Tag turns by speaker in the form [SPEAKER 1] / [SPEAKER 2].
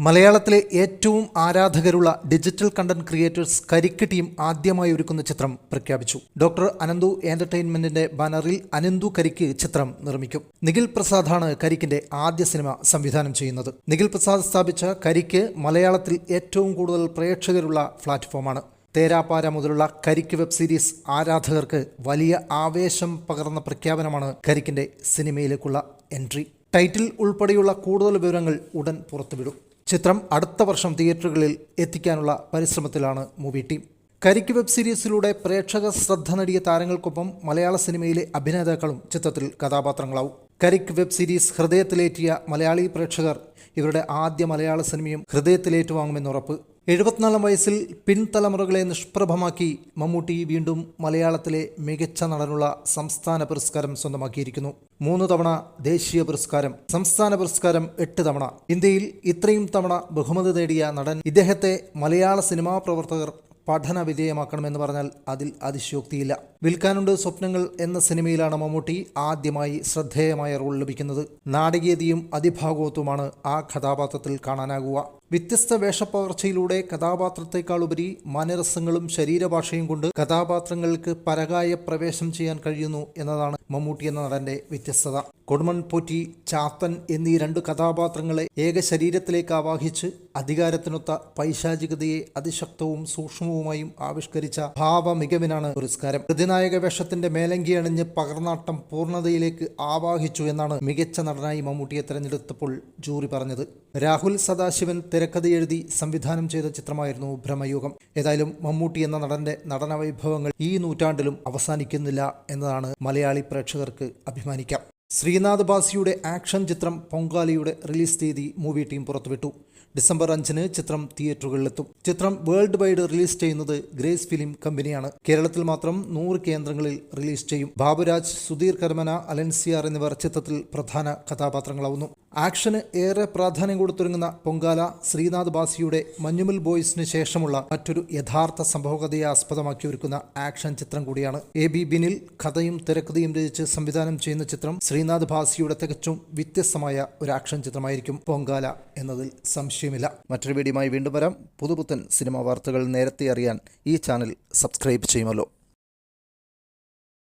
[SPEAKER 1] മലയാളത്തിലെ ഏറ്റവും ആരാധകരുള്ള ഡിജിറ്റൽ കണ്ടന്റ് ക്രിയേറ്റേഴ്സ് കരിക്ക് ടീം ആദ്യമായി ഒരുക്കുന്ന ചിത്രം പ്രഖ്യാപിച്ചു. ഡോക്ടർ അനന്തു എന്റർടൈൻമെന്റിന്റെ ബാനറിൽ അനന്തു കരിക്ക് ചിത്രം നിർമ്മിക്കും. നിഖിൽ പ്രസാദാണ് കരിക്കിന്റെ ആദ്യ സിനിമ സംവിധാനം ചെയ്യുന്നത്. നിഖിൽ പ്രസാദ് സ്ഥാപിച്ച കരിക്ക് മലയാളത്തിൽ ഏറ്റവും കൂടുതൽ പ്രേക്ഷകരുള്ള പ്ലാറ്റ്ഫോമാണ്. തേരാപ്പാര മുതലുള്ള കരിക്ക് വെബ് സീരീസ് ആരാധകർക്ക് വലിയ ആവേശം പകർന്ന പ്രഖ്യാപനമാണ് കരിക്കിന്റെ സിനിമയിലേക്കുള്ള എൻട്രി. ടൈറ്റിൽ ഉൾപ്പെടെയുള്ള കൂടുതൽ വിവരങ്ങൾ ഉടൻ പുറത്തുവിടും. ചിത്രം അടുത്ത വർഷം തിയേറ്ററുകളിൽ എത്തിക്കാനുള്ള പരിശ്രമത്തിലാണ് മൂവി ടീം. കരിക്ക് വെബ് സീരീസിലൂടെ പ്രേക്ഷക ശ്രദ്ധ നേടിയ താരങ്ങൾക്കൊപ്പം മലയാള സിനിമയിലെ അഭിനേതാക്കളും ചിത്രത്തിൽ കഥാപാത്രങ്ങളാവും. കരിക്ക് വെബ് സീരീസ് ഹൃദയത്തിലേറ്റിയ മലയാളി പ്രേക്ഷകർ ഇവരുടെ ആദ്യ മലയാള സിനിമയും ഹൃദയത്തിലേറ്റുവാങ്ങുമെന്നുറപ്പ്. 74 വയസ്സിൽ പിൻതലമുറകളെ നിഷ്പ്രഭമാക്കി മമ്മൂട്ടി വീണ്ടും മലയാളത്തിലെ മികച്ച നടനുള്ള സംസ്ഥാന പുരസ്കാരം സ്വന്തമാക്കിയിരിക്കുന്നു. 3 തവണ ദേശീയ പുരസ്കാരം, സംസ്ഥാന പുരസ്കാരം 8 തവണ. ഇന്ത്യയിൽ ഇത്രയും തവണ ബഹുമതി നേടിയ നടൻ. ഇദ്ദേഹത്തെ മലയാള സിനിമാ പ്രവർത്തകർ പഠന വിധേയമാക്കണമെന്ന് പറഞ്ഞാൽ അതിൽ അതിശയോക്തിയില്ല. വിൽക്കാനുണ്ട് സ്വപ്നങ്ങൾ എന്ന സിനിമയിലാണ് മമ്മൂട്ടി ആദ്യമായി ശ്രദ്ധേയമായ റോൾ ലഭിക്കുന്നത്. നാടകീയതയും അതിഭാഗവത്വമാണ് ആ കഥാപാത്രത്തിൽ കാണാനാകുക. വ്യത്യസ്ത വേഷപ്പകർച്ചയിലൂടെ കഥാപാത്രത്തെക്കാളുപരി മനരസങ്ങളും ശരീരഭാഷയും കൊണ്ട് കഥാപാത്രങ്ങൾക്ക് പരകായ പ്രവേശം ചെയ്യാൻ കഴിയുന്നു എന്നതാണ് മമ്മൂട്ടി എന്ന നടന്റെ വ്യത്യസ്തത. കൊടുമൺ പോറ്റി, ചാത്തൻ എന്നീ 2 കഥാപാത്രങ്ങളെ ഏക ശരീരത്തിലേക്ക് ആവാഹിച്ച് അധികാരത്തിനൊത്ത പൈശാചികതയെ അതിശക്തവും സൂക്ഷ്മവുമായും ആവിഷ്കരിച്ച ഭാവ മികവിനാണ് പുരസ്കാരം. പ്രതിനായക വേഷത്തിന്റെ മേലങ്കി അണിഞ്ഞ് പകർന്നാട്ടം പൂർണ്ണതയിലേക്ക് ആവാഹിച്ചു എന്നാണ് മികച്ച നടനായി മമ്മൂട്ടിയെ തെരഞ്ഞെടുത്തപ്പോൾ ജൂറി പറഞ്ഞത്. രാഹുൽ സദാശിവൻ തിരക്കഥ എഴുതി സംവിധാനം ചെയ്ത ചിത്രമായിരുന്നു ഭ്രമയുഗം. ഏതായാലും മമ്മൂട്ടി എന്ന നടന്റെ നടന വൈഭവങ്ങൾ ഈ നൂറ്റാണ്ടിലും അവസാനിക്കുന്നില്ല എന്നതാണ് മലയാളി പ്രേക്ഷകർക്ക് അഭിമാനിക്കാം. ശ്രീനാഥ് ബാസിയുടെ ആക്ഷൻ ചിത്രം പൊങ്കാലയുടെ റിലീസ് തീയതി മൂവി ടീം പുറത്തുവിട്ടു. ഡിസംബർ 5-ന് ചിത്രം തിയേറ്ററുകളിലെത്തും. ചിത്രം വേൾഡ് വൈഡ് റിലീസ് ചെയ്യുന്നത് ഗ്രേസ് ഫിലിം കമ്പനിയാണ്. കേരളത്തിൽ മാത്രം 100 കേന്ദ്രങ്ങളിൽ റിലീസ് ചെയ്യും. ബാബുരാജ്, സുധീർ കരമന, അലൻസിയാർ എന്നിവർ ചിത്രത്തിൽ പ്രധാന കഥാപാത്രങ്ങളാവുന്നു. ആക്ഷന് ഏറെ പ്രാധാന്യം കൊടുത്തൊരുങ്ങുന്ന പൊങ്കാല ശ്രീനാഥ് ബാസിയുടെ മഞ്ഞുമൽ ബോയ്സിന് ശേഷമുള്ള മറ്റൊരു യഥാർത്ഥ സംഭവകഥയെ ആസ്പദമാക്കി ഒരുക്കുന്ന ആക്ഷൻ ചിത്രം കൂടിയാണ്. AB ബിനിൽ കഥയും തിരക്കഥയും രചിച്ച് സംവിധാനം ചെയ്യുന്ന ചിത്രം ശ്രീനാഥ് ബാസിയുടെ തികച്ചും വ്യത്യസ്തമായ ഒരു ആക്ഷൻ ചിത്രമായിരിക്കും പൊങ്കാല എന്നതിൽ സംശയമില്ല. മറ്റൊരു വീഡിയോയുമായി വീണ്ടും വരാം. പുതുപുത്തൻ സിനിമാ വാർത്തകൾ നേരത്തെ അറിയാൻ ഈ ചാനൽ സബ്സ്ക്രൈബ് ചെയ്യുമല്ലോ.